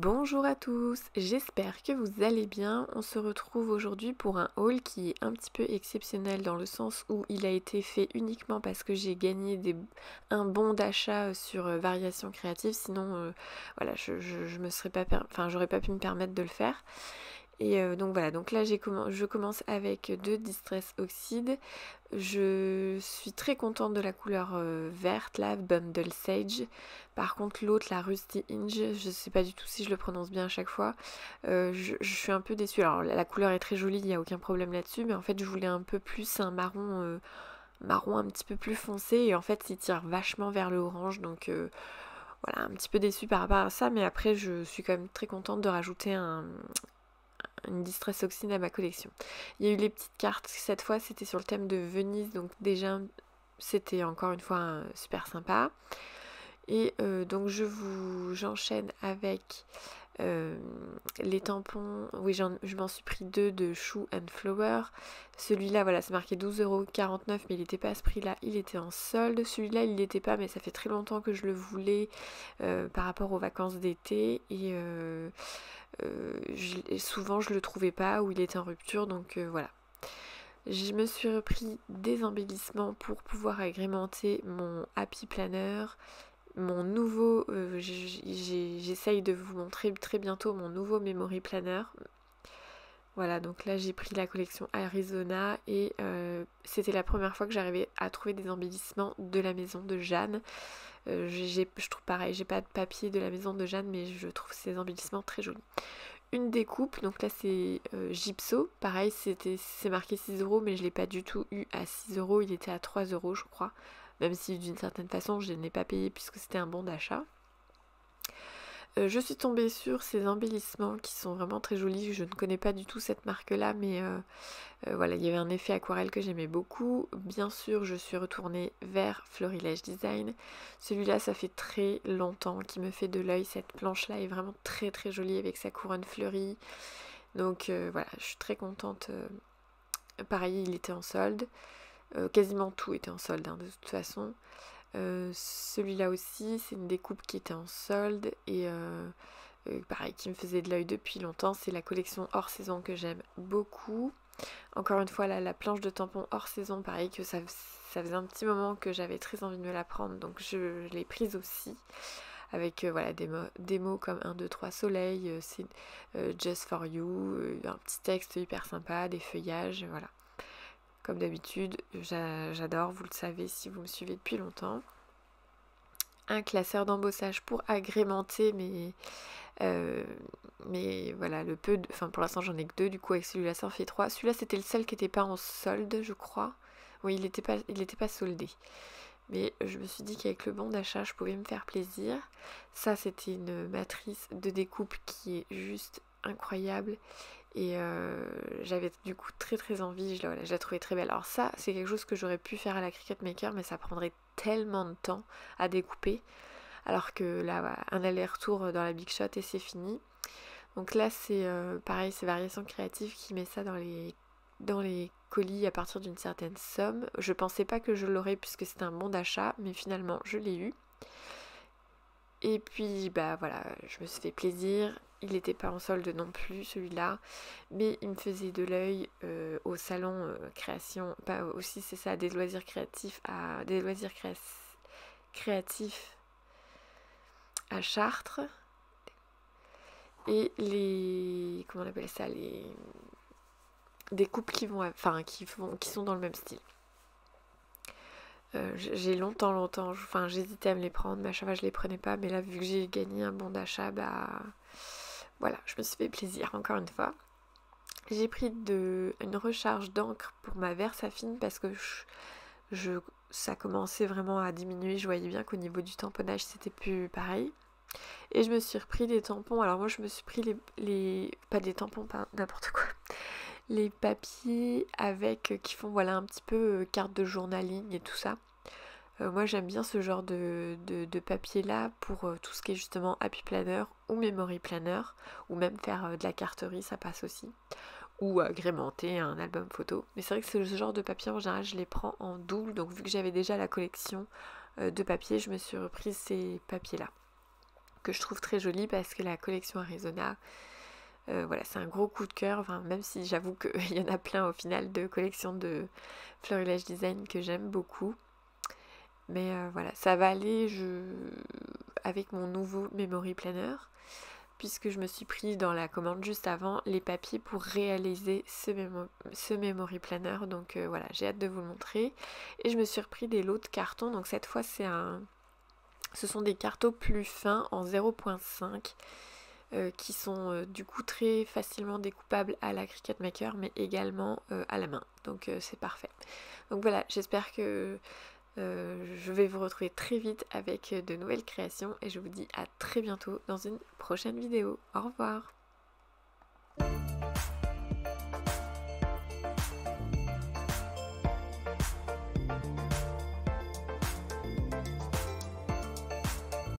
Bonjour à tous, j'espère que vous allez bien. On se retrouve aujourd'hui pour un haul qui est un petit peu exceptionnel dans le sens où il a été fait uniquement parce que j'ai gagné un bon d'achat sur Variation Créative. Sinon, voilà, je me serais pas, j'aurais pas pu me permettre de le faire. Et donc voilà, donc là je commence avec deux Distress Oxide. Je suis très contente de la couleur verte là, Bundle Sage. Par contre l'autre, la Rusty Hinge, je sais pas du tout si je le prononce bien à chaque fois. Je suis un peu déçue. Alors la couleur est très jolie, il n'y a aucun problème là-dessus, mais en fait je voulais un peu plus un marron un petit peu plus foncé, et en fait il tire vachement vers le orange, donc voilà, un petit peu déçue par rapport à ça, mais après je suis quand même très contente de rajouter une Distress Oxide à ma collection. Il y a eu les petites cartes, cette fois c'était sur le thème de Venise, donc déjà c'était encore une fois super sympa. Et donc j'enchaîne avec les tampons. Oui, je m'en suis pris deux de Shoe and Flower. Celui-là, voilà, c'est marqué 12,49 €, mais il n'était pas à ce prix-là, il était en solde. Celui-là, il n'était pas, mais ça fait très longtemps que je le voulais par rapport aux vacances d'été. Et souvent, je le trouvais pas ou il était en rupture, donc voilà. Je me suis repris des embellissements pour pouvoir agrémenter mon Happy Planner. Mon nouveau, j'essaye de vous montrer très bientôt mon nouveau Memory Planner. Voilà, donc là j'ai pris la collection Arizona et c'était la première fois que j'arrivais à trouver des embellissements de la maison de Jeanne. Je trouve pareil, j'ai pas de papier de la maison de Jeanne, mais je trouve ces embellissements très jolis. Une découpe, donc là c'est Gypso, pareil c'est marqué 6 €, mais je l'ai pas du tout eu à 6 €, il était à 3 € je crois, même si d'une certaine façon je ne l'ai pas payé puisque c'était un bon d'achat. Je suis tombée sur ces embellissements qui sont vraiment très jolis. Je ne connais pas du tout cette marque-là, mais voilà, il y avait un effet aquarelle que j'aimais beaucoup. Bien sûr, je suis retournée vers Florilège Design. Celui-là, ça fait très longtemps qu'il me fait de l'œil. Cette planche-là est vraiment très très jolie avec sa couronne fleurie. Donc voilà, je suis très contente. Pareil, il était en solde. Quasiment tout était en solde, hein, de toute façon. Celui-là aussi, c'est une découpe qui était en solde et pareil, qui me faisait de l'œil depuis longtemps. C'est la collection hors saison que j'aime beaucoup. Encore une fois, là, la planche de tampon hors saison, pareil, que ça faisait un petit moment que j'avais très envie de me la prendre, donc je l'ai prise aussi. Avec voilà, des mots comme 1, 2, 3 soleil, c'est just for you, un petit texte hyper sympa, des feuillages, voilà. Comme d'habitude, j'adore, vous le savez si vous me suivez depuis longtemps. Un classeur d'embossage pour agrémenter mais voilà, pour l'instant j'en ai que deux, du coup avec celui-là ça en fait 3. Celui-là c'était le seul qui n'était pas en solde, je crois. Oui, il n'était pas soldé. Mais je me suis dit qu'avec le bon d'achat, je pouvais me faire plaisir. Ça, c'était une matrice de découpe qui est juste incroyable. Et j'avais du coup très très envie, je la trouvais très belle. Alors ça, c'est quelque chose que j'aurais pu faire à la Cricut Maker, mais ça prendrait tellement de temps à découper. Alors que là, voilà, un aller-retour dans la Big Shot et c'est fini. Donc là, c'est pareil, c'est Variation Créative qui met ça dans les colis à partir d'une certaine somme. Je pensais pas que je l'aurais puisque c'était un bon d'achat, mais finalement, je l'ai eu. Et puis, bah voilà, je me suis fait plaisir. Il n'était pas en solde non plus, celui-là. Mais il me faisait de l'œil au salon création. Bah, aussi, c'est ça, des loisirs créatifs créatifs à Chartres. Et comment on appelle ça, des coupes qui sont dans le même style. J'ai longtemps, j'hésitais à me les prendre, mais à chaque fois je les prenais pas, mais là vu que j'ai gagné un bon d'achat, bah voilà, je me suis fait plaisir encore une fois. J'ai pris une recharge d'encre pour ma Versafine parce que ça commençait vraiment à diminuer, je voyais bien qu'au niveau du tamponnage c'était plus pareil. Et je me suis repris des tampons, alors moi je me suis pris pas des tampons, pas n'importe quoi, les papiers qui font voilà un petit peu carte de journaling et tout ça. Moi j'aime bien ce genre de papier là pour tout ce qui est justement Happy Planner ou Memory Planner, ou même faire de la carterie, ça passe aussi, ou agrémenter un album photo. Mais c'est vrai que ce genre de papier en général je les prends en double, donc vu que j'avais déjà la collection de papier, je me suis repris ces papiers là. que je trouve très jolie parce que la collection Arizona, voilà, c'est un gros coup de cœur, enfin, même si j'avoue qu'il y en a plein au final de collections de Florilège Design que j'aime beaucoup. Mais voilà, ça va aller avec mon nouveau Memory Planner, puisque je me suis pris dans la commande juste avant les papiers pour réaliser ce Memory Planner. Donc voilà, j'ai hâte de vous le montrer. Et je me suis repris des lots de cartons, donc cette fois ce sont des cartons plus fins en 0.5 qui sont du coup très facilement découpables à la Cricut Maker, mais également à la main. Donc c'est parfait. Donc voilà, j'espère que je vais vous retrouver très vite avec de nouvelles créations et je vous dis à très bientôt dans une prochaine vidéo. Au revoir!